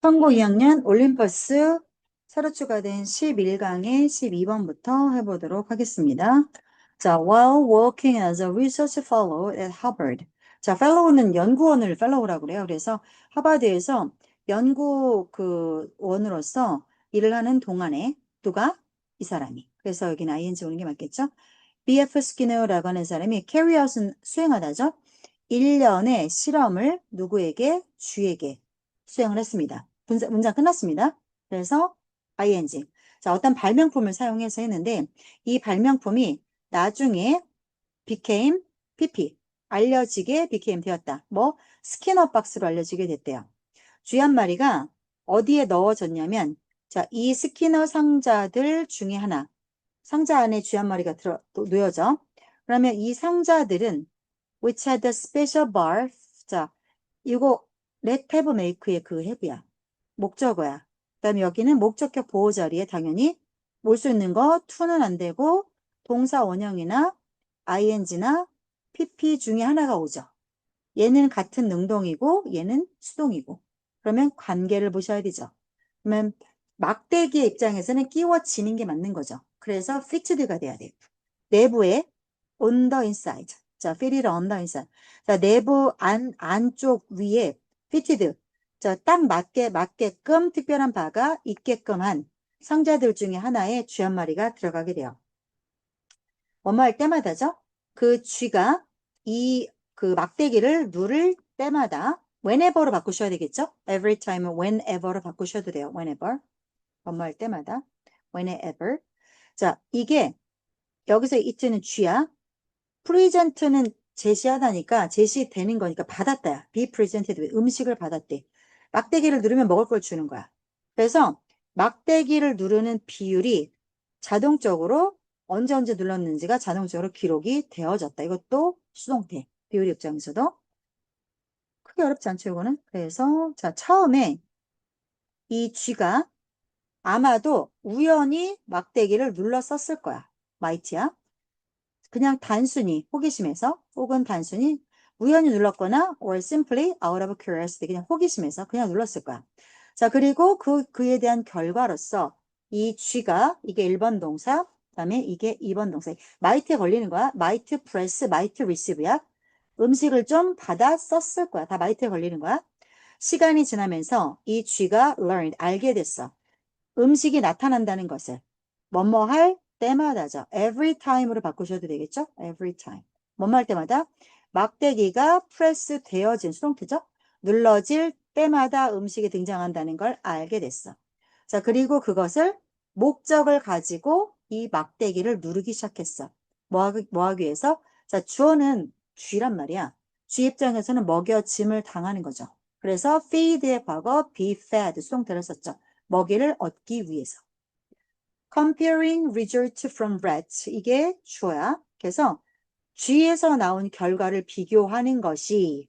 선고 2학년 올림퍼스 새로 추가된 11강의 12번부터 해보도록 하겠습니다. 자, while working as a research fellow at Harvard. 자, fellow는 연구원을 fellow라고 그래요. 그래서 하버드에서 연구 원으로서 일을 하는 동안에 누가? 이 사람이. 그래서 여기는 ing 오는 게 맞겠죠? B.F. 스키너라고 하는 사람이 carry out은 수행하다죠. 1년의 실험을 누구에게? 쥐에게 수행을 했습니다. 문장 끝났습니다. 그래서 ing. 자, 어떤 발명품을 사용해서 했는데 이 발명품이 나중에 became pp 알려지게 became 되었다. 뭐 스키너 박스로 알려지게 됐대요. 쥐 한 마리가 어디에 넣어졌냐면 자, 이 스키너 상자들 중에 하나. 상자 안에 쥐 한 마리가 놓여져. 그러면 이 상자들은 which had a special bar. 자, 이거 let have make의 그 have야. 목적어야. 그다음에 여기는 목적격 보호 자리에 당연히 올 수 있는 거 to는 안 되고 동사 원형이나 ing나 pp 중에 하나가 오죠. 얘는 같은 능동이고 얘는 수동이고. 그러면 관계를 보셔야 되죠. 그러면 막대기의 입장에서는 끼워지는 게 맞는 거죠. 그래서 fited가 돼야 돼요. 내부에 on the inside. 자, fit it on the inside. 자, 내부 안쪽 위에 fitted. 자, 딱 맞게끔 특별한 바가 있게끔 한 상자들 중에 하나에 쥐 한 마리가 들어가게 돼요. 뭐뭐 할 때마다죠. 그 쥐가 그 막대기를 누를 때마다 whenever로 바꾸셔야 되겠죠. every time, whenever로 바꾸셔도 돼요. whenever. 뭐뭐 할 때마다 whenever. 자, 이게 여기서 it는 쥐야. present는 제시하다니까 제시되는 거니까 받았다야. be presented. 음식을 받았대. 막대기를 누르면 먹을 걸 주는 거야. 그래서 막대기를 누르는 비율이 자동적으로 언제 눌렀는지가 자동적으로 기록이 되어졌다. 이것도 수동태. 비율 입장에서도 크게 어렵지 않죠, 이거는. 그래서 자, 처음에 이 쥐가 아마도 우연히 막대기를 눌렀었을 거야. 마이트야. 그냥 단순히 호기심에서 혹은 단순히 우연히 눌렀거나 or simply out of curiosity 그냥 호기심에서 그냥 눌렀을 거야. 자, 그리고 그에 대한 결과로서 이 쥐가 이게 1번 동사 그다음에 이게 2번 동사 might에 걸리는 거야. might press, might receive야. 음식을 좀 받아 썼을 거야. 다 might에 걸리는 거야. 시간이 지나면서 이 쥐가 learned, 알게 됐어. 음식이 나타난다는 것을 뭐뭐 할 때마다죠. every time으로 바꾸셔도 되겠죠? every time. 뭐뭐 할 때마다 막대기가 프레스 되어진 수동태죠. 눌러질 때마다 음식이 등장한다는 걸 알게 됐어. 자, 그리고 그것을 목적을 가지고 이 막대기를 누르기 시작했어. 뭐 하기 위해서? 자, 주어는 쥐란 말이야. 쥐 입장에서는 먹여짐을 당하는 거죠. 그래서 feed의 과거 be fed 수동태를 썼죠. 먹이를 얻기 위해서. Comparing result from rats. 이게 주어야. 그래서 쥐에서 나온 결과를 비교하는 것이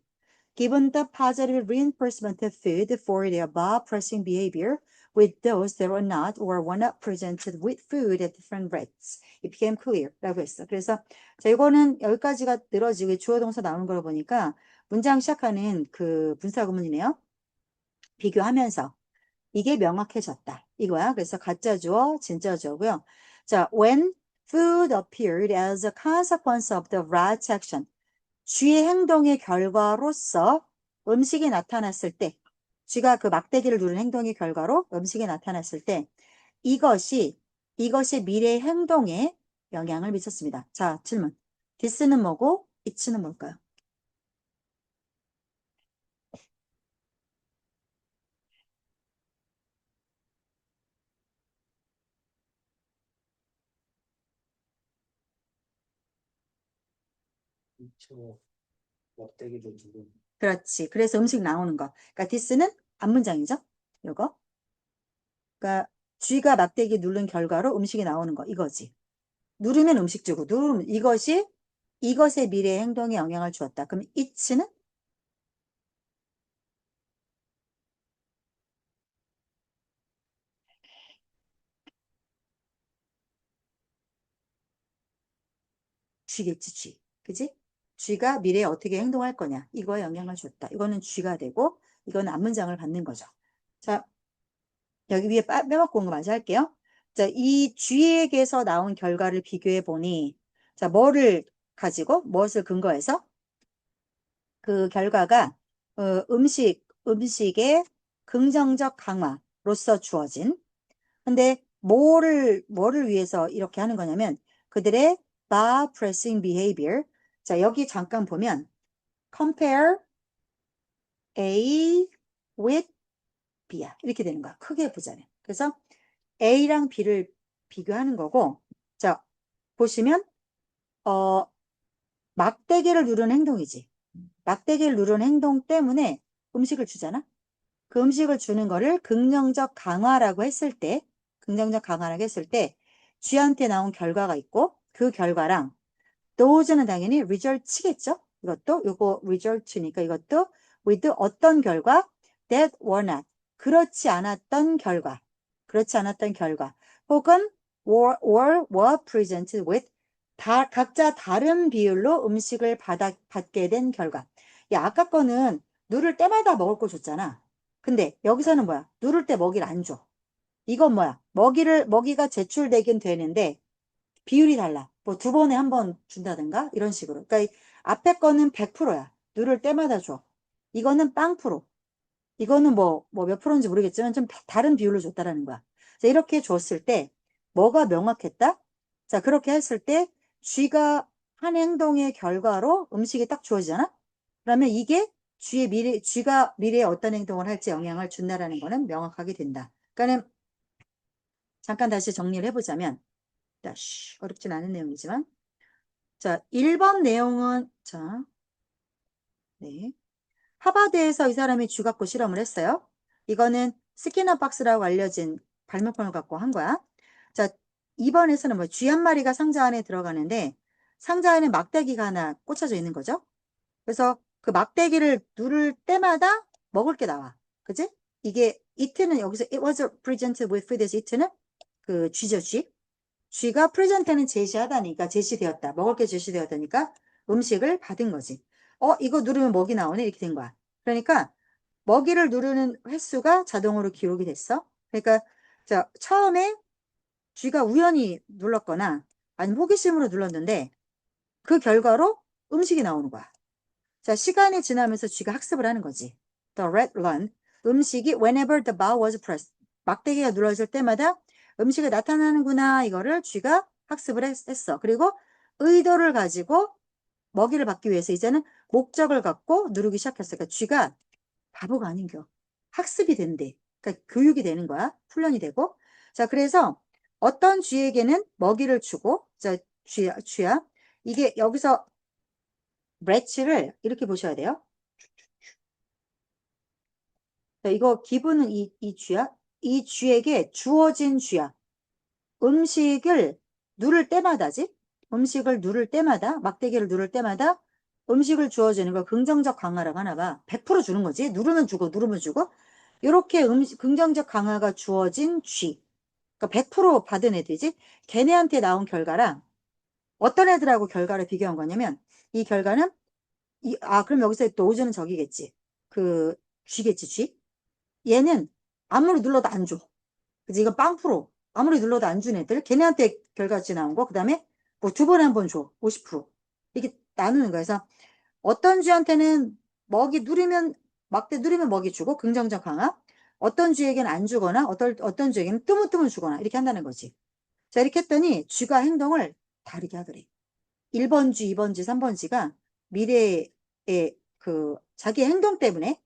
given the positive reinforcement of food for the above pressing behavior with those that were not or were not presented with food at different rates. It became clear. 라고 했어. 그래서 자, 이거는 여기까지가 늘어지고 주어 동사 나오는 걸 보니까 문장 시작하는 그 분사구문이네요. 비교하면서. 이게 명확해졌다. 이거야. 그래서 가짜 주어, 진짜 주어고요. 자, when food appeared as a consequence of the rat's action. 쥐의 행동의 결과로서 음식이 나타났을 때, 쥐가 그 막대기를 누른 행동의 결과로 음식이 나타났을 때, 이것이 미래의 행동에 영향을 미쳤습니다. 자, 질문. this는 뭐고, it는 뭘까요? 저 막대기를 두고 그렇지. 그래서 음식 나오는 거. 그러니까 this는 앞문장이죠. 요거. 그러니까 쥐가 막대기 누른 결과로 음식이 나오는 거 이거지. 누르면 음식 주고 누르면 이것의 미래 행동에 영향을 주었다. 그럼 it는 쥐겠지, 쥐. 그지? 쥐가 미래에 어떻게 행동할 거냐. 이거에 영향을 줬다. 이거는 쥐가 되고 이거는 앞문장을 받는 거죠. 자, 여기 위에 빼먹고 온 거 마저 할게요. 자, 이 쥐에게서 나온 결과를 비교해 보니, 자, 뭐를 가지고, 무엇을 근거해서 그 결과가 음식의 긍정적 강화로서 주어진. 근데 뭐를 위해서 이렇게 하는 거냐면 그들의 bar pressing behavior. 자, 여기 잠깐 보면 compare A with B야. 이렇게 되는 거야. 크게 보자면. 그래서 A랑 B를 비교하는 거고, 자, 보시면 막대기를 누르는 행동이지. 막대기를 누르는 행동 때문에 음식을 주잖아. 그 음식을 주는 거를 긍정적 강화라고 했을 때, 긍정적 강화라고 했을 때, 쥐한테 나온 결과가 있고, 그 결과랑, those는 당연히 result겠죠? 이것도, 요거 result니까 이것도 with 어떤 결과? that were not. 그렇지 않았던 결과. 그렇지 않았던 결과. 혹은 were presented with 각자 다른 비율로 음식을 받게 된 결과. 야, 아까 거는 누를 때마다 먹을 거 줬잖아. 근데 여기서는 뭐야? 누를 때 먹이를 안 줘. 이건 뭐야? 먹이가 제출되긴 되는데 비율이 달라. 뭐 두 번에 한 번 준다든가 이런 식으로. 그러니까 이 앞에 거는 100%야. 누를 때마다 줘. 이거는 빵 프로. 이거는 뭐 몇 프로인지 모르겠지만 좀 다른 비율로 줬다라는 거야. 자, 이렇게 줬을 때 뭐가 명확했다? 자, 그렇게 했을 때 쥐가 한 행동의 결과로 음식이 딱 주어지잖아? 그러면 이게 쥐가 미래에 어떤 행동을 할지 영향을 준다라는 거는 명확하게 된다. 그러니까는 잠깐 다시 정리를 해보자면, 어렵진 않은 내용이지만, 자, 1번 내용은, 자, 네. 하버드에서 이 사람이 쥐 갖고 실험을 했어요. 이거는 스키너 박스라고 알려진 발명품을 갖고 한 거야. 자, 2번에서는 뭐 쥐 한 마리가 상자 안에 들어가는데 상자 안에 막대기가 하나 꽂혀져 있는 거죠. 그래서 그 막대기를 누를 때마다 먹을 게 나와. 그지? 이게 it는 여기서 it was presented with food에서 it는 그 쥐죠, 쥐. 쥐가 프레젠트는 제시하다니까 제시되었다. 먹을 게 제시되었다니까 음식을 받은 거지. 이거 누르면 먹이 나오네 이렇게 된 거야. 그러니까 먹이를 누르는 횟수가 자동으로 기록이 됐어. 그러니까 자, 처음에 쥐가 우연히 눌렀거나 아니면 호기심으로 눌렀는데 그 결과로 음식이 나오는 거야. 자, 시간이 지나면서 쥐가 학습을 하는 거지. The rat learned 음식이 whenever the bar was pressed 막대기가 눌러질 때마다 음식이 나타나는구나 이거를 쥐가 학습을 했어. 그리고 의도를 가지고 먹이를 받기 위해서 이제는 목적을 갖고 누르기 시작했어. 그러니까 쥐가 바보가 아닌겨. 학습이 된대. 그러니까 교육이 되는 거야. 훈련이 되고. 자, 그래서 어떤 쥐에게는 먹이를 주고, 자, 쥐야. 이게 여기서 렛츠를 이렇게 보셔야 돼요. 자, 이거 기분은 이 쥐야. 이 쥐에게 주어진 쥐야. 음식을 누를 때마다지. 음식을 누를 때마다, 막대기를 누를 때마다 음식을 주어지는 걸 긍정적 강화라고 하나 봐. 100% 주는 거지. 누르면 주고, 누르면 주고. 이렇게 긍정적 강화가 주어진 쥐. 그러니까 100% 받은 애들이지. 걔네한테 나온 결과랑 어떤 애들하고 결과를 비교한 거냐면 이 결과는 그럼 여기서 또 오즈는 저기겠지. 그 쥐겠지, 쥐. 얘는 아무리 눌러도 안 줘. 그치? 이거 빵 프로. 아무리 눌러도 안 준 애들. 걔네한테 결과치 나온 거. 그 다음에 뭐 두 번에 한 번 줘. 50%. 이렇게 나누는 거야. 그래서 어떤 쥐한테는 막대 누르면 먹이 주고, 긍정적 강화. 어떤 쥐에게는 안 주거나, 어떤 쥐에게는 뜨문뜨문 주거나, 이렇게 한다는 거지. 자, 이렇게 했더니 쥐가 행동을 다르게 하더래. 1번 쥐, 2번 쥐, 3번 쥐가 미래의 자기 행동 때문에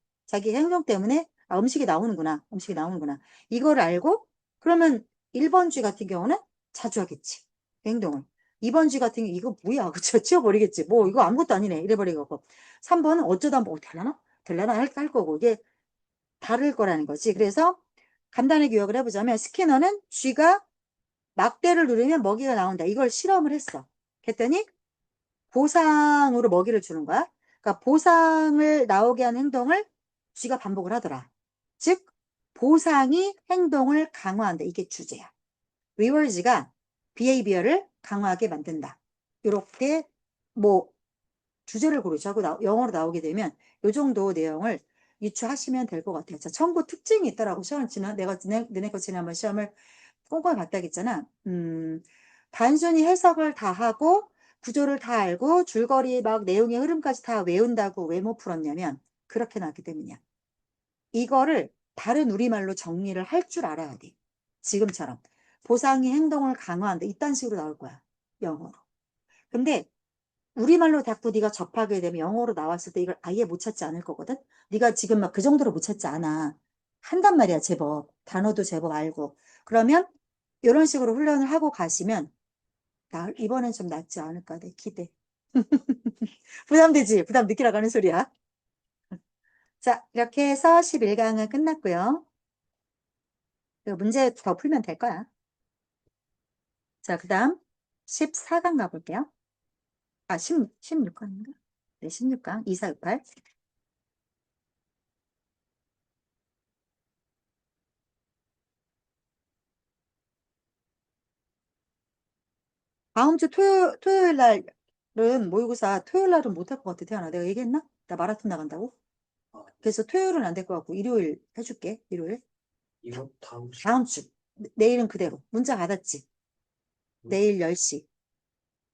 음식이 나오는구나. 음식이 나오는구나. 이걸 알고 그러면 1번 쥐 같은 경우는 자주 하겠지. 그 행동을. 2번 쥐 같은 경우 이거 뭐야? 그쵸? 치워버리겠지. 뭐 이거 아무것도 아니네. 이래버리고. 3번은 어쩌다 뭐 될라나? 될라나 할 거고. 이게 다를 거라는 거지. 그래서 간단하게 기억을 해보자면 스키너는 쥐가 막대를 누르면 먹이가 나온다. 이걸 실험을 했어. 그랬더니 보상으로 먹이를 주는 거야. 그러니까 보상을 나오게 하는 행동을 쥐가 반복을 하더라. 즉, 보상이 행동을 강화한다. 이게 주제야. 리워즈가 behavior를 강화하게 만든다. 이렇게 뭐 주제를 고르자고 영어로 나오게 되면 이 정도 내용을 유추하시면 될 것 같아요. 자, 청구 특징이 있더라고. 내가 너네 거 지난번 시험을 꼼꼼히 봤다고 했잖아. 단순히 해석을 다 하고 구조를 다 알고 줄거리 막 내용의 흐름까지 다 외운다고 왜 못 풀었냐면 그렇게 나왔기 때문이야. 이거를 바른 우리말로 정리를 할 줄 알아야 돼. 지금처럼. 보상이 행동을 강화한다. 이딴 식으로 나올 거야. 영어로. 근데 우리말로 자꾸 네가 접하게 되면 영어로 나왔을 때 이걸 아예 못 찾지 않을 거거든? 네가 지금 막 그 정도로 못 찾지 않아. 한단 말이야, 제법. 단어도 제법 알고. 그러면 이런 식으로 훈련을 하고 가시면 이번엔 좀 낫지 않을까 내 기대. 부담되지? 부담 느끼라고 하는 소리야. 자, 이렇게 해서 11강은 끝났고요. 이거 문제 더 풀면 될 거야. 자, 그 다음 14강 가볼게요. 아, 16강인가? 네, 16강 2468. 다음 주 토요일 날은 모의고사 토요일 날은 못 할 것 같아, 태연아. 내가 얘기했나? 나 마라톤 나간다고? 아, 그래서 토요일은 안 될 것 같고 일요일 해줄게. 일요일. 이거 다음 주. 다음 주. 내일은 그대로. 문자 받았지? 음, 내일 10시.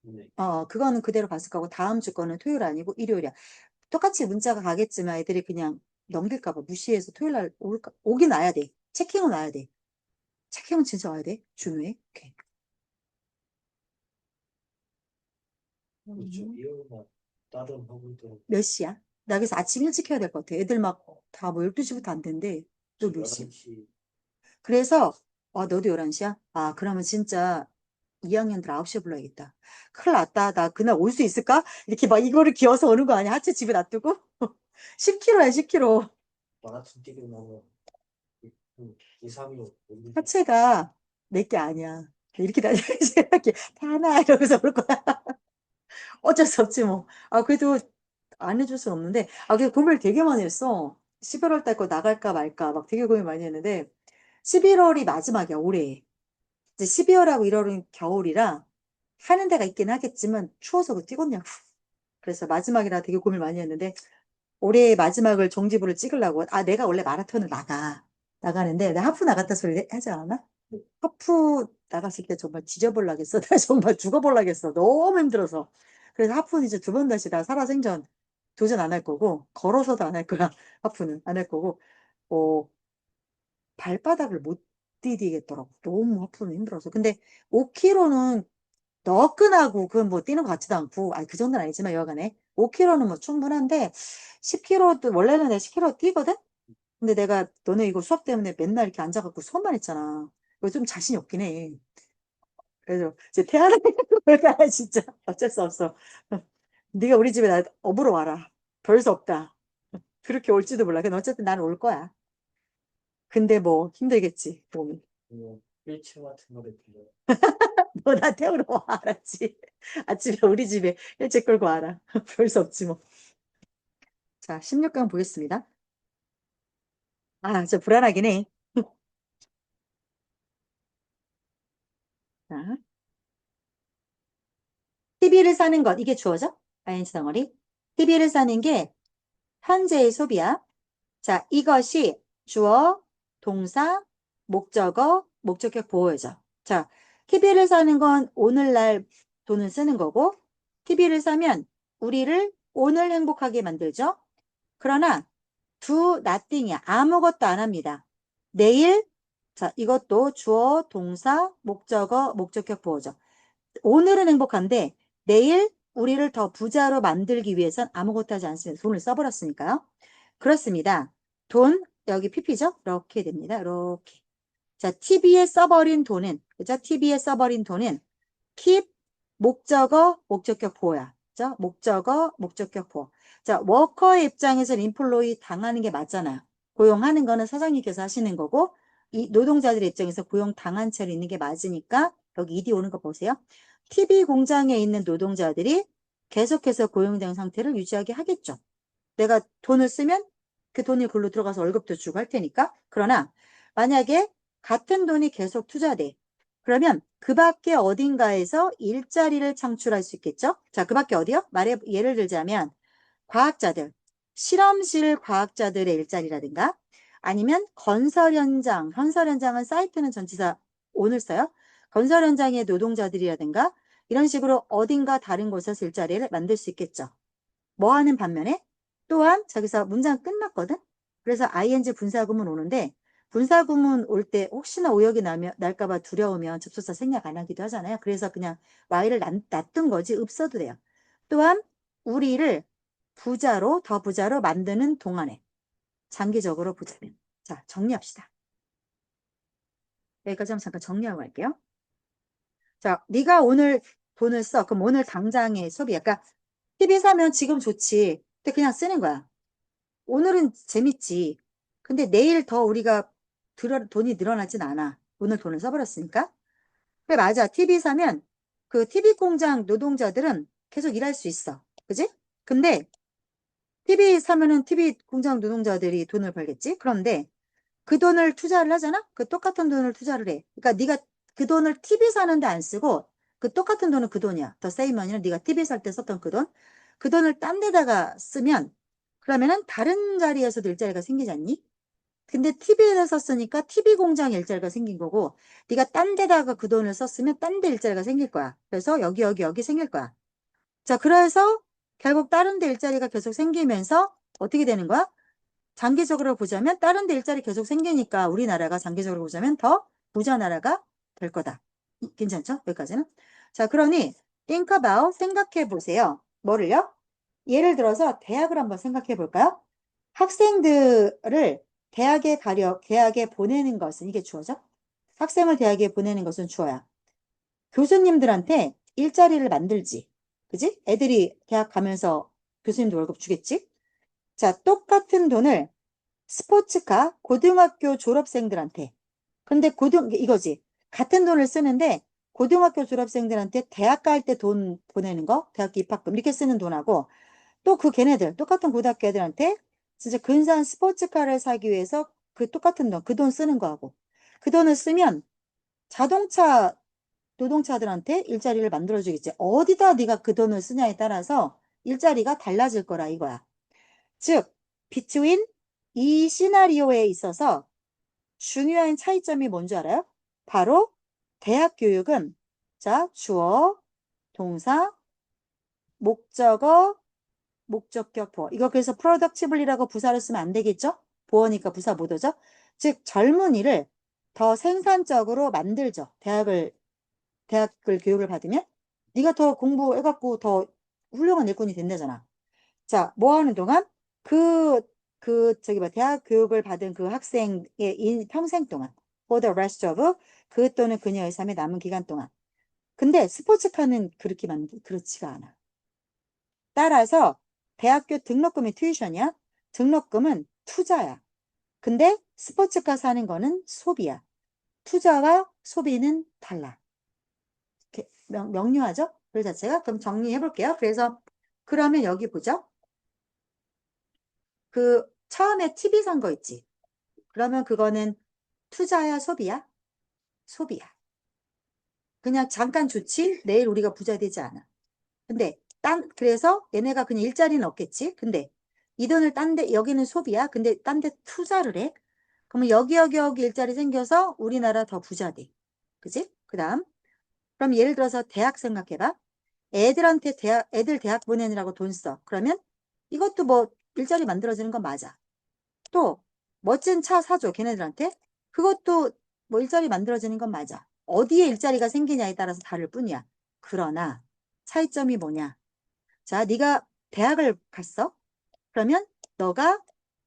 네. 그거는 그대로 갔을 거고 다음 주 거는 토요일 아니고 일요일이야. 똑같이 문자가 가겠지만 애들이 그냥 넘길까 봐 무시해서 토요일 날 오긴 와야 돼. 체킹은 와야 돼. 체킹은 진짜 와야 돼. 중요해. 오케이. 그렇죠. 이거는 다른 학원들 몇 시야? 나 그래서 아침 일찍 해야 될 것 같아. 애들 막 다 뭐 12시부터 안 된대. 너 몇 시? 11시. 그래서 너도 11시야? 그러면 진짜 2학년들 9시에 불러야겠다. 큰일 났다. 나 그날 올 수 있을까? 이렇게 막 이거를 기어서 오는 거 아니야? 하체 집에 놔두고? 10km야, 10km. 마라톤 뛰고 나면 2, 3일 올리지. 하체가 내게 아니야. 이렇게 다녀야지. 이렇게 하나 이러면서 올 거야. 어쩔 수 없지 뭐. 그래도 안 해줄 순 없는데. 그래서 고민을 되게 많이 했어. 11월 달 거 나갈까 말까 막 되게 고민 많이 했는데 11월이 마지막이야, 올해. 이제 12월하고 1월은 겨울이라 하는 데가 있긴 하겠지만 추워서 그 뛰겠냐고. 그래서 마지막이라 되게 고민 많이 했는데 올해 마지막을 종지부를 찍으려고. 내가 원래 마라톤을 나가는데 나 하프 나갔다 소리 하지 않았나? 하프 나갔을 때 정말 지져볼라겠어. 나 정말 죽어볼라겠어. 너무 힘들어서. 그래서 하프는 이제 두 번 다시 나 살아생전 도전 안 할 거고 걸어서도 안 할 거야. 하프는 안 할 거고 어, 발바닥을 못 디디겠더라고. 너무 하프는 힘들어서. 근데 5km는 너끈하고 그건 뭐 뛰는 것 같지도 않고 그 정도는 아니지만 여하간에 5km는 뭐 충분한데 10km도 원래는 내가 10km 뛰거든? 근데 내가 너네 이거 수업 때문에 맨날 이렇게 앉아갖고 수업만 했잖아. 이거 좀 자신이 없긴 해. 그래서 이제 태어나는 걸까 진짜 어쩔 수 없어. 네가 우리 집에 나 업으러 와라. 별 수 없다. 그렇게 올지도 몰라. 근데 어쨌든 나는 올 거야. 근데 뭐 힘들겠지 몸이. 뭐 휠체어 같은 거를 빌려. 너 나 태우러 와 알았지? 아침에 우리 집에 일찍 끌고 와라. 별 수 없지 뭐. 자 16강 보겠습니다. 저 불안하긴 해. 자, TV를 사는 것 이게 주어져? ing 덩어리. TV를 사는 게 현재의 소비야. 자, 이것이 주어, 동사, 목적어, 목적격 보호죠. 자, TV를 사는 건 오늘날 돈을 쓰는 거고, TV를 사면 우리를 오늘 행복하게 만들죠. 그러나 do nothing이야. 아무것도 안 합니다. 내일, 자, 이것도 주어, 동사, 목적어, 목적격 보호죠. 오늘은 행복한데 내일 우리를 더 부자로 만들기 위해선 아무것도 하지 않습니다. 돈을 써버렸으니까요. 그렇습니다. 돈, 여기 PP죠? 이렇게 됩니다. 이렇게. 자, TV에 써버린 돈은, 그죠? TV에 써버린 돈은 keep, 목적어, 목적격 보호야. 그죠? 목적어, 목적격 보호. 자, 워커의 입장에서는 인플로이 당하는 게 맞잖아요. 고용하는 거는 사장님께서 하시는 거고, 이 노동자들의 입장에서 고용 당한 채로 있는 게 맞으니까, 여기 ED 오는 거 보세요. TV 공장에 있는 노동자들이 계속해서 고용된 상태를 유지하게 하겠죠. 내가 돈을 쓰면 그 돈이 글로 들어가서 월급도 주고 할 테니까. 그러나 만약에 같은 돈이 계속 투자돼. 그러면 그 밖에 어딘가에서 일자리를 창출할 수 있겠죠? 자, 그 밖에 어디요? 예를 들자면 과학자들. 실험실 과학자들의 일자리라든가 아니면 건설 현장은 사이트는 전치사 on을 써요. 건설 현장의 노동자들이라든가 이런 식으로 어딘가 다른 곳에서 일자리를 만들 수 있겠죠. 뭐 하는 반면에 또한 저기서 문장 끝났거든. 그래서 ing 분사구문 오는데 분사구문 올 때 혹시나 오역이 날까봐 두려우면 접속사 생략 안 하기도 하잖아요. 그래서 그냥 y를 놔둔 거지 없어도 돼요. 또한 우리를 더 부자로 만드는 동안에 장기적으로 보자면 자 정리합시다. 여기까지 한번 잠깐 정리하고 갈게요. 자, 네가 오늘 돈을 써. 그럼 오늘 당장의 소비. 약간 TV 사면 지금 좋지. 근데 그냥 쓰는 거야. 오늘은 재밌지. 근데 내일 더 우리가 돈이 늘어나진 않아. 오늘 돈을 써버렸으니까. 그래, 맞아. TV 사면 그 TV 공장 노동자들은 계속 일할 수 있어. 그지? 근데 TV 사면은 TV 공장 노동자들이 돈을 벌겠지? 그런데 그 돈을 투자를 하잖아? 그 똑같은 돈을 투자를 해. 그러니까 네가 그 돈을 TV 사는데 안 쓰고 그 똑같은 돈은 그 돈이야. 더 세이머니는 네가 TV 살 때 썼던 그 돈. 그 돈을 딴 데다가 쓰면 그러면은 다른 자리에서도 일자리가 생기지 않니? 근데 TV에서 썼으니까 TV 공장에 일자리가 생긴 거고 네가 딴 데다가 그 돈을 썼으면 딴 데 일자리가 생길 거야. 그래서 여기 생길 거야. 자, 그래서 결국 다른 데 일자리가 계속 생기면서 어떻게 되는 거야? 장기적으로 보자면 다른 데 일자리 계속 생기니까 우리나라가 장기적으로 보자면 더 부자 나라가 될 거다. 괜찮죠? 여기까지는. 자, 그러니 think about 생각해 보세요. 뭐를요? 예를 들어서 대학을 한번 생각해 볼까요? 학생들을 대학에 보내는 것은 이게 주어죠? 학생을 대학에 보내는 것은 주어야. 교수님들한테 일자리를 만들지. 그지? 애들이 대학 가면서 교수님들 월급 주겠지? 자, 똑같은 돈을 스포츠카 고등학교 졸업생들한테. 근데 이거지. 같은 돈을 쓰는데 고등학교 졸업생들한테 대학 갈 때 돈 보내는 거, 대학교 입학금 이렇게 쓰는 돈하고 또 그 걔네들 똑같은 고등학교 애들한테 진짜 근사한 스포츠카를 사기 위해서 그 똑같은 돈, 그 돈 쓰는 거하고 그 돈을 쓰면 자동차 노동자들한테 일자리를 만들어주겠지. 어디다 네가 그 돈을 쓰냐에 따라서 일자리가 달라질 거라 이거야. 즉, between 이 시나리오에 있어서 중요한 차이점이 뭔지 알아요? 바로 대학 교육은 자, 주어, 동사, 목적어, 목적격, 보어. 이거 그래서 productivelly라고 부사를 쓰면 안 되겠죠? 보어니까 부사 못 오죠? 즉, 젊은이를 더 생산적으로 만들죠. 대학을 교육을 받으면 네가 더 공부해갖고 더 훌륭한 일꾼이 된다잖아. 자, 뭐 하는 동안 그, 대학 교육을 받은 그 학생의 평생 동안 for the rest of 그 또는 그녀의 삶의 남은 기간 동안. 근데 스포츠카는 그렇지가 않아. 따라서 대학교 등록금이 튜이션이야. 등록금은 투자야. 근데 스포츠카 사는 거는 소비야. 투자와 소비는 달라. 이렇게 명료하죠? 그 자체가. 그럼 정리해 볼게요. 그래서 그러면 여기 보죠. 그 처음에 TV 산 거 있지. 그러면 그거는 투자야, 소비야? 소비야. 그냥 잠깐 좋지? 내일 우리가 부자 되지 않아. 근데 그래서 얘네가 그냥 일자리는 없겠지? 근데 이 돈을 여기는 소비야. 근데 딴 데 투자를 해. 그러면 여기 일자리 생겨서 우리나라 더 부자 돼. 그지? 그 다음. 그럼 예를 들어서 대학 생각해봐. 애들 대학 보내느라고 돈 써. 그러면 이것도 뭐 일자리 만들어지는 건 맞아. 또 멋진 차 사줘 걔네들한테 그것도 뭐 일자리 만들어지는 건 맞아. 어디에 일자리가 생기냐에 따라서 다를 뿐이야. 그러나 차이점이 뭐냐? 자, 네가 대학을 갔어? 그러면 너가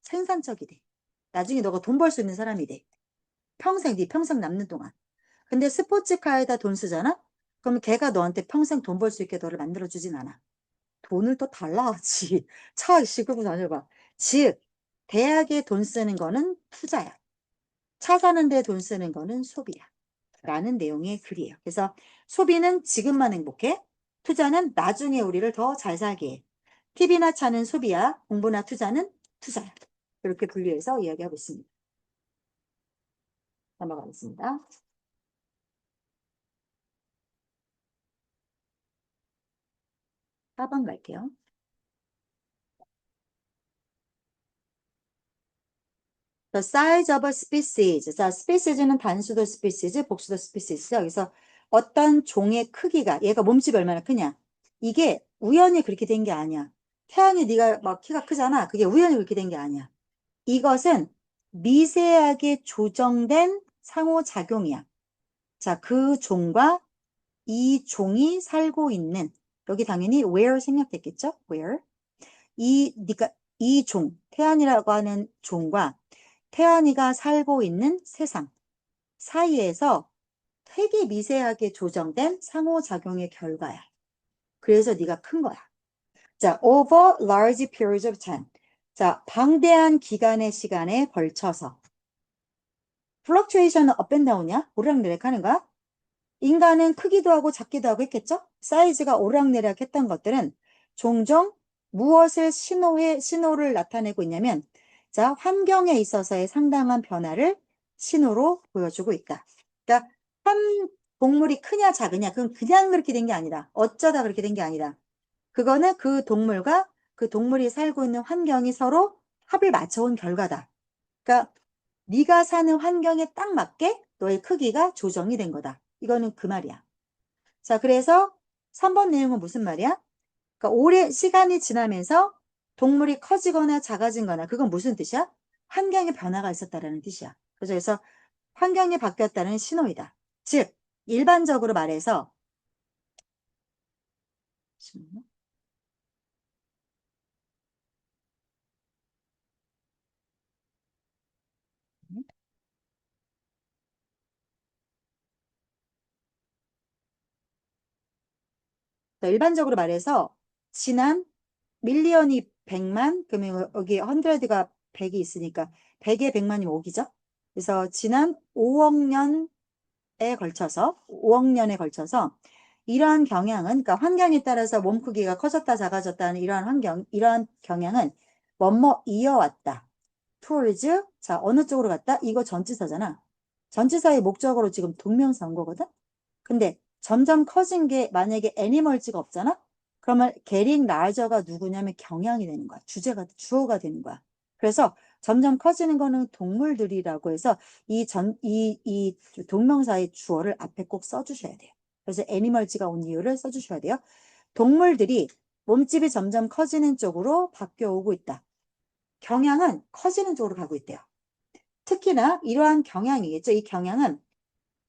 생산적이 돼. 나중에 너가 돈 벌 수 있는 사람이 돼. 네 평생 남는 동안. 근데 스포츠카에다 돈 쓰잖아? 그럼 걔가 너한테 평생 돈 벌 수 있게 너를 만들어주진 않아. 돈을 또 달라하지. 차, 씨, 그거 다녀봐. 즉, 대학에 돈 쓰는 거는 투자야. 차 사는데 돈 쓰는 거는 소비야. 라는 내용의 글이에요. 그래서 소비는 지금만 행복해. 투자는 나중에 우리를 더 잘 살게 해. TV나 차는 소비야. 공부나 투자는 투자야. 이렇게 분류해서 이야기하고 있습니다. 넘어가겠습니다. 4번 갈게요. The size of a species. 자, species는 단수도 species, 복수도 species. 여기서 어떤 종의 크기가, 얘가 몸집이 얼마나 크냐. 이게 우연히 그렇게 된 게 아니야. 태양이 네가 막 키가 크잖아. 그게 우연히 그렇게 된 게 아니야. 이것은 미세하게 조정된 상호작용이야. 자, 그 종과 이 종이 살고 있는, 여기 당연히 where 생략됐겠죠? where. 그러니까 이 종, 태안이라고 하는 종과 태안이가 살고 있는 세상 사이에서 되게 미세하게 조정된 상호작용의 결과야. 그래서 네가 큰 거야. 자, over large periods of time. 자, 방대한 기간의 시간에 걸쳐서. fluctuation은 up and down이야? 오르락내리락 하는 거야? 인간은 크기도 하고 작기도 하고 했겠죠? 사이즈가 오르락내리락 했던 것들은 종종 무엇을 신호를 나타내고 있냐면, 자, 환경에 있어서의 상당한 변화를 신호로 보여주고 있다. 그러니까, 한 동물이 크냐 작으냐, 그건 그냥 그렇게 된 게 아니라, 어쩌다 그렇게 된 게 아니라, 그거는 그 동물과 그 동물이 살고 있는 환경이 서로 합을 맞춰온 결과다. 그러니까, 네가 사는 환경에 딱 맞게 너의 크기가 조정이 된 거다. 이거는 그 말이야. 자, 그래서 3번 내용은 무슨 말이야? 그러니까 오래 시간이 지나면서 동물이 커지거나 작아진 거나 그건 무슨 뜻이야? 환경의 변화가 있었다라는 뜻이야. 그래서 환경이 바뀌었다는 신호이다. 즉, 일반적으로 말해서 일반적으로 말해서 지난 밀리언이 100만, 그러면 여기 100가 100이 있으니까 100에 100만이면 5기죠? 그래서 지난 5억 년에 걸쳐서, 5억 년에 걸쳐서 이러한 경향은, 그러니까 환경에 따라서 몸 크기가 커졌다 작아졌다는 이러한 경향은 뭐뭐 이어왔다. towards, 자, 어느 쪽으로 갔다? 이거 전치사잖아. 전치사의 목적으로 지금 동명사 온 거거든? 근데 점점 커진 게 만약에 애니멀즈가 없잖아? 그러면 getting larger가 누구냐면 경향이 되는 거야. 주어가 되는 거야. 그래서 점점 커지는 거는 동물들이라고 해서 이 동명사의 주어를 앞에 꼭 써주셔야 돼요. 그래서 애니멀즈가 온 이유를 써주셔야 돼요. 동물들이 몸집이 점점 커지는 쪽으로 바뀌어 오고 있다. 경향은 커지는 쪽으로 가고 있대요. 특히나 이러한 경향이겠죠. 이 경향은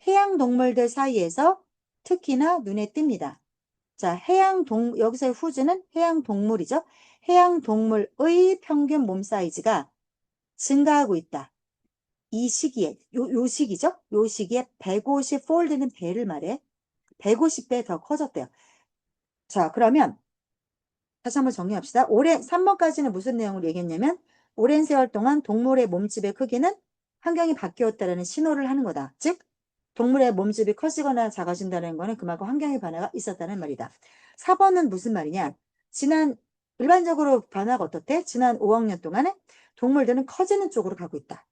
해양 동물들 사이에서 특히나 눈에 띕니다. 자, 여기서의 후즈는 해양 동물이죠. 해양 동물의 평균 몸 사이즈가 증가하고 있다. 이 시기에, 요 시기죠? 요 시기에 150 폴드는 배를 말해. 150배 더 커졌대요. 자, 그러면 다시 한번 정리합시다. 3번까지는 무슨 내용을 얘기했냐면, 오랜 세월 동안 동물의 몸집의 크기는 환경이 바뀌었다는 신호를 하는 거다. 즉, 동물의 몸집이 커지거나 작아진다는 거는 그만큼 환경의 변화가 있었다는 말이다. 4번은 무슨 말이냐? 일반적으로 변화가 어떻대? 지난 5억 년 동안에 동물들은 커지는 쪽으로 가고 있다.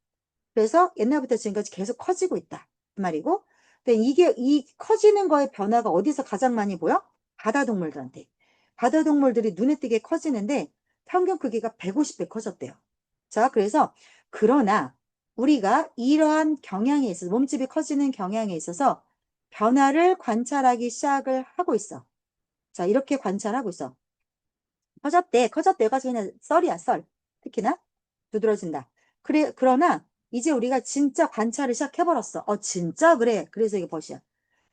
그래서 옛날부터 지금까지 계속 커지고 있다. 그 말이고, 근데 이 커지는 거의 변화가 어디서 가장 많이 보여? 바다 동물들한테. 바다 동물들이 눈에 띄게 커지는데 평균 크기가 150배 커졌대요. 자, 그러나 우리가 이러한 경향에 있어서, 몸집이 커지는 경향에 있어서 변화를 관찰하기 시작을 하고 있어. 자, 이렇게 관찰하고 있어. 커졌대가 그냥 썰이야, 썰. 특히나 두드러진다. 그러나 이제 우리가 진짜 관찰을 시작해버렸어. 진짜 그래. 그래서 이게 벗이야.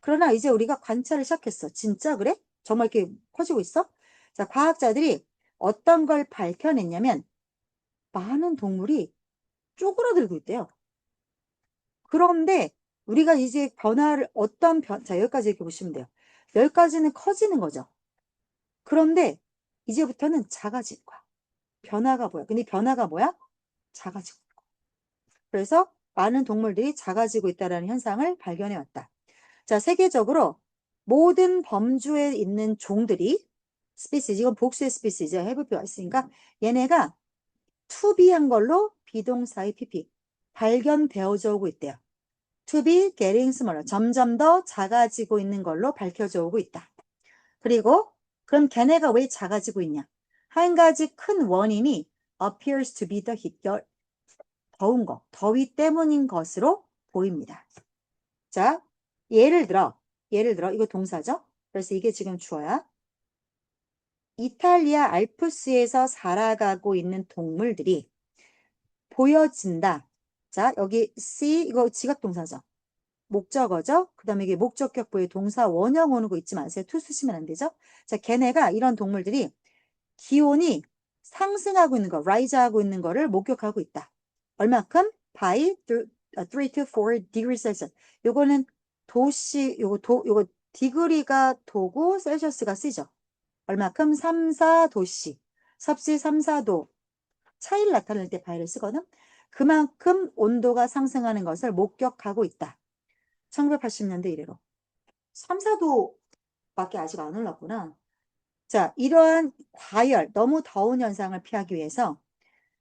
그러나 이제 우리가 관찰을 시작했어. 진짜 그래? 정말 이렇게 커지고 있어? 자, 과학자들이 어떤 걸 밝혀냈냐면 많은 동물이 쪼그라들고 있대요. 그런데 우리가 이제 자, 여기까지 이렇게 보시면 돼요. 여기까지는 커지는 거죠. 그런데 이제부터는 작아질 거야. 변화가 뭐야? 근데 변화가 뭐야? 작아지고. 그래서 많은 동물들이 작아지고 있다는 현상을 발견해 왔다. 자, 세계적으로 모든 범주에 있는 종들이 스피시즈, 이건 복수의 스피시즈 해볼표가 있으니까 얘네가 투비한 걸로 비동사의 PP 발견되어져 오고 있대요. To be getting smaller. 점점 더 작아지고 있는 걸로 밝혀져 오고 있다. 그리고 그럼 걔네가 왜 작아지고 있냐? 한 가지 큰 원인이 appears to be the heat. 더운 거, 더위 때문인 것으로 보입니다. 자, 예를 들어 이거 동사죠? 그래서 이게 지금 주어야. 이탈리아 알프스에서 살아가고 있는 동물들이 보여진다. 자, 여기 see 이거 지각동사죠. 목적어죠. 그 다음에 이게 목적격부의 동사 원형 오는 거 잊지 마세요. to 쓰시면 안 되죠. 자, 걔네가 이런 동물들이 기온이 상승하고 있는 거, rise 하고 있는 거를 목격하고 있다. 얼마큼? by 3 to 4 degrees Celsius. 요거는 요거 디그리가 도고 셀시어스가 쓰죠. 얼마큼? 3, 4도씨. 섭씨 3, 4도. 차이를 나타낼 때 by를 쓰거든. 그만큼 온도가 상승하는 것을 목격하고 있다. 1980년대 이래로. 3, 4도밖에 아직 안 올랐구나. 자, 이러한 과열, 너무 더운 현상을 피하기 위해서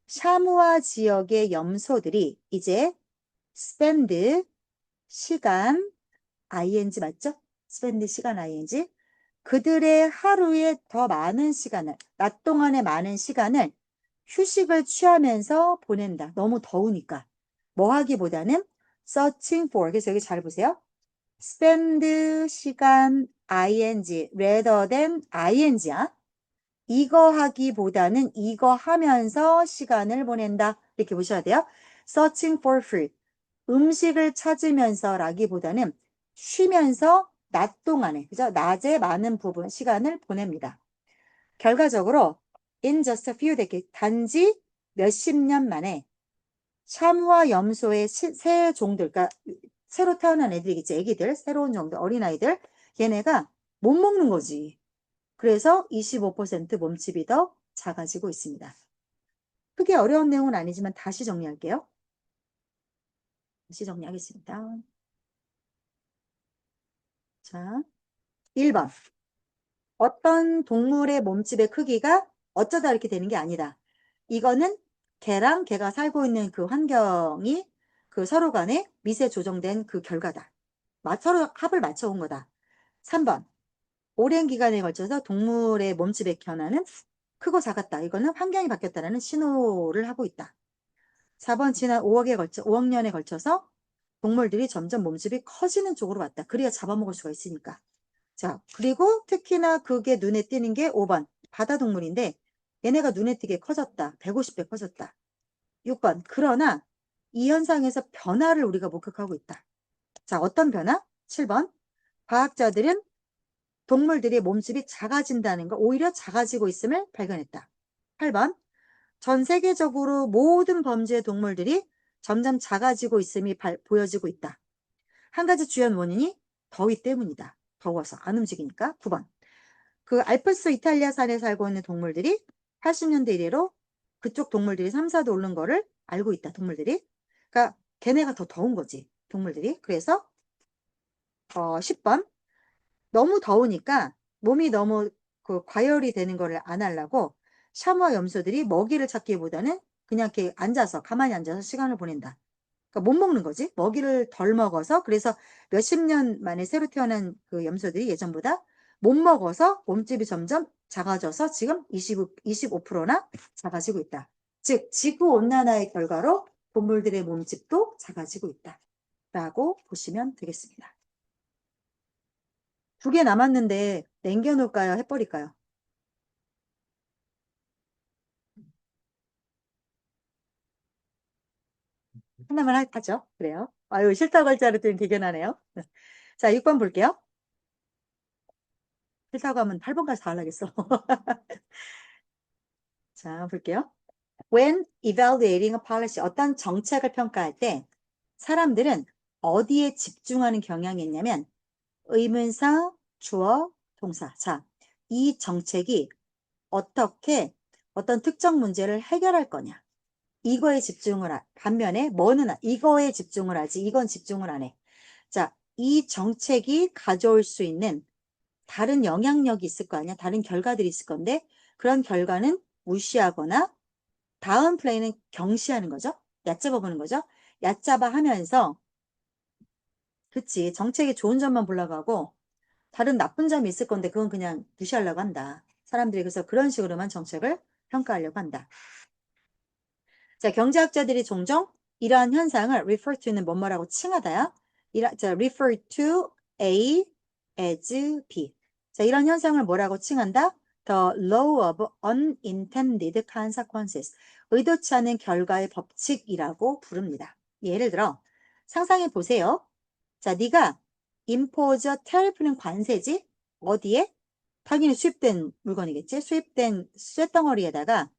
샤무아 지역의 염소들이 이제 spend 시간 ing 맞죠? spend 시간 ing 그들의 하루에 더 많은 시간을 낮 동안에 많은 시간을 휴식을 취하면서 보낸다. 너무 더우니까. 뭐 하기보다는 searching for 그래서 여기 잘 보세요. spend 시간 ing rather than ing야. 이거 하기보다는 이거 하면서 시간을 보낸다. 이렇게 보셔야 돼요. searching for food. 음식을 찾으면서 라기보다는 쉬면서 낮 동안에, 그죠? 낮에 많은 부분, 시간을 보냅니다. 결과적으로 in just a few decades, 단지 몇십 년 만에 샤무와 염소의 새 종들, 그러니까 새로 태어난 애들이겠지, 애기들, 새로운 종들, 어린아이들, 얘네가 못 먹는 거지. 그래서 25% 몸집이 더 작아지고 있습니다. 크게 어려운 내용은 아니지만 다시 정리할게요. 다시 정리하겠습니다. 자, 1번. 어떤 동물의 몸집의 크기가 어쩌다 이렇게 되는 게 아니다. 이거는 걔랑 걔가 살고 있는 그 환경이 그 서로 간에 미세 조정된 그 결과다. 서로 합을 맞춰온 거다. 3번. 오랜 기간에 걸쳐서 동물의 몸집의 변화는 크고 작았다. 이거는 환경이 바뀌었다는 신호를 하고 있다. 4번 지난 5억 년에 걸쳐서 동물들이 점점 몸집이 커지는 쪽으로 왔다. 그래야 잡아먹을 수가 있으니까. 자, 그리고 특히나 그게 눈에 띄는 게 5번. 바다 동물인데 얘네가 눈에 띄게 커졌다. 150배 커졌다. 6번. 그러나 이 현상에서 변화를 우리가 목격하고 있다. 자, 어떤 변화? 7번. 과학자들은 동물들의 몸집이 작아진다는 거, 오히려 작아지고 있음을 발견했다. 8번. 전 세계적으로 모든 범죄의 동물들이 점점 작아지고 있음이 보여지고 있다. 한 가지 주연 원인이 더위 때문이다. 더워서 안 움직이니까. 9번. 그 알프스 이탈리아 산에 살고 있는 동물들이 80년대 이래로 그쪽 동물들이 3, 4도 오른 거를 알고 있다. 동물들이. 그러니까 걔네가 더 더운 거지. 동물들이. 그래서 10번. 너무 더우니까 몸이 너무 그 과열이 되는 거를 안 하려고 샤무와 염소들이 먹이를 찾기보다는 그냥 이렇게 앉아서 가만히 앉아서 시간을 보낸다. 그러니까 못 먹는 거지. 먹이를 덜 먹어서 그래서 몇십 년 만에 새로 태어난 그 염소들이 예전보다 못 먹어서 몸집이 점점 작아져서 지금 25%나 작아지고 있다. 즉 지구온난화의 결과로 동물들의 몸집도 작아지고 있다. 라고 보시면 되겠습니다. 2개 남았는데 남겨놓을까요? 해버릴까요? 하나만 하죠. 그래요. 아유, 싫다고 할 줄 알았더니 개견하네요. 자, 6번 볼게요. 싫다고 하면 8번까지 다 하려겠어. 자, 볼게요. When evaluating a policy, 어떤 정책을 평가할 때 사람들은 어디에 집중하는 경향이 있냐면 의문사, 주어, 동사. 자, 이 정책이 어떻게 어떤 특정 문제를 해결할 거냐. 이거에 반면에 뭐는 이거에 집중을 하지 이건 집중을 안 해. 자, 이 정책이 가져올 수 있는 다른 영향력이 있을 거 아니야. 다른 결과들이 있을 건데 그런 결과는 무시하거나 다음 플레이는 경시하는 거죠. 얕잡아 보는 거죠. 얕잡아 하면서 그치 정책의 좋은 점만 보려고 하고 다른 나쁜 점이 있을 건데 그건 그냥 무시하려고 한다. 사람들이 그래서 그런 식으로만 정책을 평가하려고 한다. 자, 경제학자들이 종종 이러한 현상을 refer to는 뭐뭐라고 칭하다야. 자, refer to A as B. 자, 이런 현상을 뭐라고 칭한다? The law of unintended consequences. 의도치 않은 결과의 법칙이라고 부릅니다. 예를 들어 상상해 보세요. 자, 네가 impose tariff는 관세지? 어디에? 당연히 수입된 물건이겠지? 수입된 쇳덩어리에다가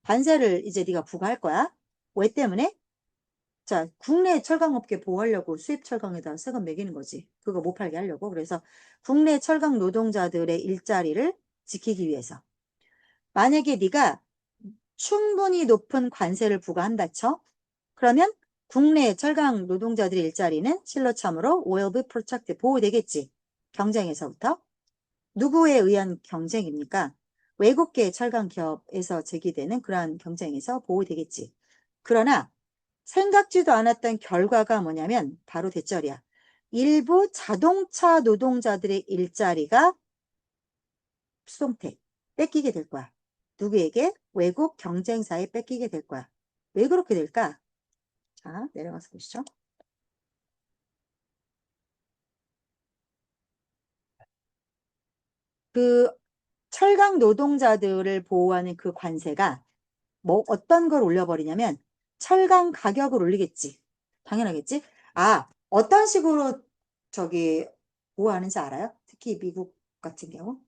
관세를 이제 네가 부과할 거야. 왜 때문에? 자, 국내 철강업계 보호하려고 수입 철강에다 세금 매기는 거지. 그거 못 팔게 하려고. 그래서 국내 철강 노동자들의 일자리를 지키기 위해서. 만약에 네가 충분히 높은 관세를 부과한다 쳐. 그러면 국내 철강 노동자들의 일자리는 실로 참으로 will be protected, 보호되겠지. 경쟁에서부터. 누구에 의한 경쟁입니까? 외국계 철강 기업에서 제기되는 그러한 경쟁에서 보호되겠지. 그러나 생각지도 않았던 결과가 뭐냐면 바로 대절이야. 일부 자동차 노동자들의 일자리가 수동태, 뺏기게 될 거야. 누구에게? 외국 경쟁사에 뺏기게 될 거야. 왜 그렇게 될까? 자, 내려가서 보시죠. 그 철강 노동자들을 보호하는 그 관세가 뭐 어떤 걸 올려버리냐면 철강 가격을 올리겠지. 당연하겠지. 아, 어떤 식으로 저기 보호하는지 알아요? 특히 미국 같은 경우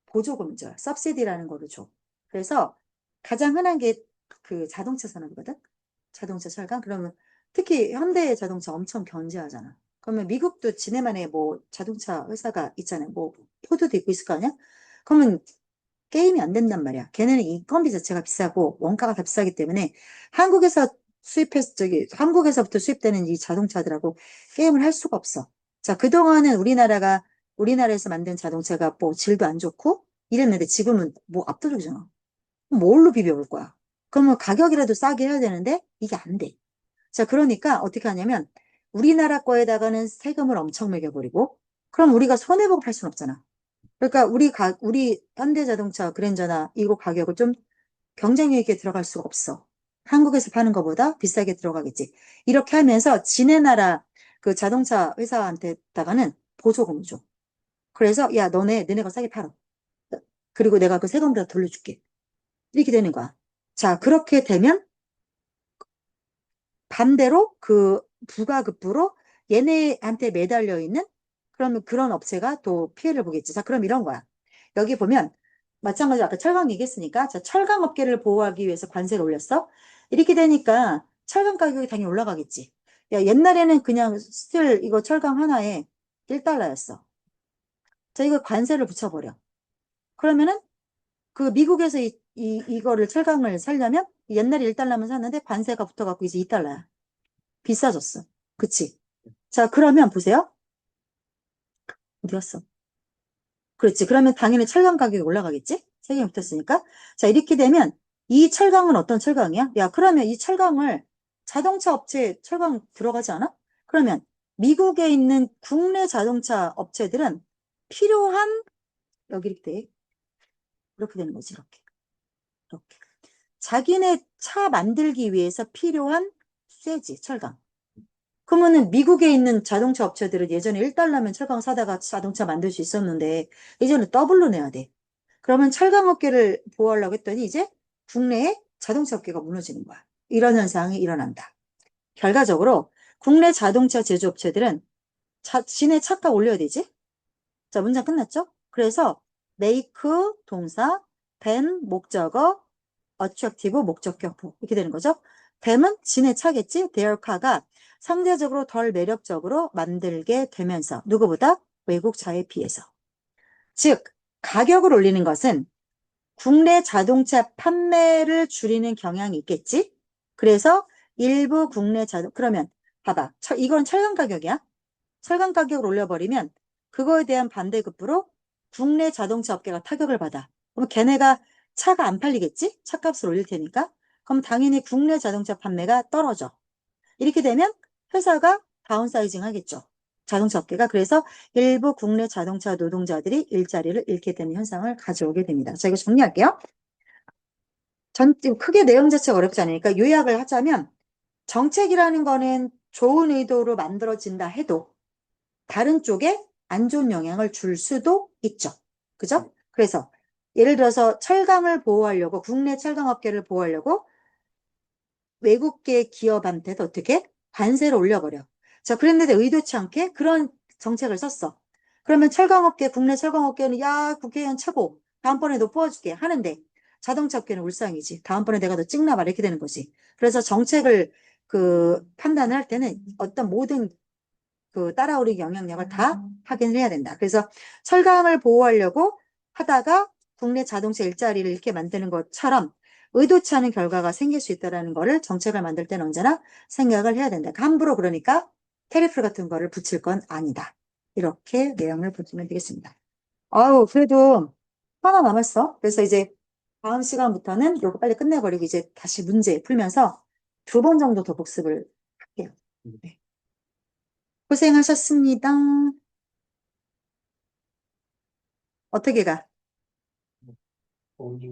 보조금 줘. 서브시디라는 거를 줘. 그래서 가장 흔한 게 그 자동차 산업이거든. 자동차 철강. 그러면 특히 현대 자동차 엄청 견제하잖아. 그러면 미국도 지네만의 뭐 자동차 회사가 있잖아요. 뭐 포드도 있고 있을 거 아니야? 그러면 게임이 안 된단 말이야. 걔네는 인건비 자체가 비싸고 원가가 다 비싸기 때문에 한국에서 수입해서 한국에서부터 수입되는 이 자동차들하고 게임을 할 수가 없어. 자, 그동안은 우리나라에서 만든 자동차가 뭐 질도 안 좋고 이랬는데 지금은 뭐 압도적이잖아. 뭘로 비벼볼 거야? 그러면 가격이라도 싸게 해야 되는데 이게 안 돼. 자, 그러니까 어떻게 하냐면 우리나라 거에다가는 세금을 엄청 매겨버리고 그럼 우리가 손해보고 팔 수는 없잖아. 그러니까 우리 현대자동차 그랜저나 이거 가격을 좀 경쟁력 있게 들어갈 수가 없어. 한국에서 파는 것보다 비싸게 들어가겠지. 이렇게 하면서 지네 나라 그 자동차 회사한테다가는 보조금을 줘. 그래서 야 너네가 싸게 팔어. 그리고 내가 그 세금을 다 돌려줄게. 이렇게 되는 거야. 자, 그렇게 되면 반대로 그 부가급부로 얘네한테 매달려 있는 그러면 그런 업체가 또 피해를 보겠지. 자, 그럼 이런 거야. 여기 보면 마찬가지로 아까 철강 얘기했으니까 자, 철강 업계를 보호하기 위해서 관세를 올렸어. 이렇게 되니까 철강 가격이 당연히 올라가겠지. 야, 옛날에는 그냥 스틸 이거 철강 하나에 1달러였어. 자, 이거 관세를 붙여버려. 그러면은 그 미국에서 이거를 철강을 살려면 옛날에 1달러면 샀는데 관세가 붙어갖고 이제 2달러야. 비싸졌어. 그치? 자, 그러면 보세요. 어디 갔어? 그렇지. 그러면 당연히 철강 가격이 올라가겠지? 세금이 붙었으니까. 자, 이렇게 되면 이 철강은 어떤 철강이야? 야, 그러면 이 철강을 자동차 업체에 철강 들어가지 않아? 그러면 미국에 있는 국내 자동차 업체들은 필요한, 여기 이렇게 돼. 이렇게 되는 거지, 이렇게. 이렇게. 자기네 차 만들기 위해서 필요한 쇠지, 철강. 그러면은 미국에 있는 자동차 업체들은 예전에 1달러면 철강 사다가 자동차 만들 수 있었는데 이제는 더블로 내야 돼. 그러면 철강 업계를 보호하려고 했더니 이제 국내에 자동차 업계가 무너지는 거야. 이런 현상이 일어난다. 결과적으로 국내 자동차 제조업체들은 지네 차가 올려야 되지? 자, 문장 끝났죠? 그래서 make 동사, then 목적어, attractive 목적격보 이렇게 되는 거죠. them은 지네 차겠지? their car가 상대적으로 덜 매력적으로 만들게 되면서 누구보다 외국차에 비해서. 즉 가격을 올리는 것은 국내 자동차 판매를 줄이는 경향이 있겠지? 그래서 일부 국내 그러면 봐봐. 이건 철강 가격이야. 철강 가격을 올려버리면 그거에 대한 반대급부로 국내 자동차 업계가 타격을 받아. 그럼 걔네가 차가 안 팔리겠지? 차값을 올릴 테니까. 그럼 당연히 국내 자동차 판매가 떨어져. 이렇게 되면 회사가 다운사이징 하겠죠. 자동차 업계가. 그래서 일부 국내 자동차 노동자들이 일자리를 잃게 되는 현상을 가져오게 됩니다. 자, 이거 정리할게요. 크게 내용 자체가 어렵지 않으니까 요약을 하자면 정책이라는 거는 좋은 의도로 만들어진다 해도 다른 쪽에 안 좋은 영향을 줄 수도 있죠. 그죠? 그래서 예를 들어서 철강을 보호하려고, 국내 철강업계를 보호하려고 외국계 기업한테도 어떻게 관세를 올려버려. 자, 그랬는데 의도치 않게 그런 정책을 썼어. 그러면 철강업계, 국내 철강업계는 야, 국회의원 최고. 다음번에 너 뽑아줄게 하는데 자동차 업계는 울상이지. 다음번에 내가 너 찍나 봐. 이렇게 되는 거지. 그래서 정책을 판단을 할 때는 어떤 모든 따라오르기 영향력을 다 확인을 해야 된다. 그래서 철강을 보호하려고 하다가 국내 자동차 일자리를 이렇게 만드는 것처럼 의도치 않은 결과가 생길 수 있다는 거를 정책을 만들 때는 언제나 생각을 해야 된다. 함부로 그러니까 테리프 같은 거를 붙일 건 아니다. 이렇게 내용을 보시면 되겠습니다. 아우, 그래도 하나 남았어. 그래서 이제 다음 시간부터는 이거 빨리 끝내버리고 이제 다시 문제 풀면서 2번 정도 더 복습을 할게요. 네. 고생하셨습니다. 어떻게 가? 어,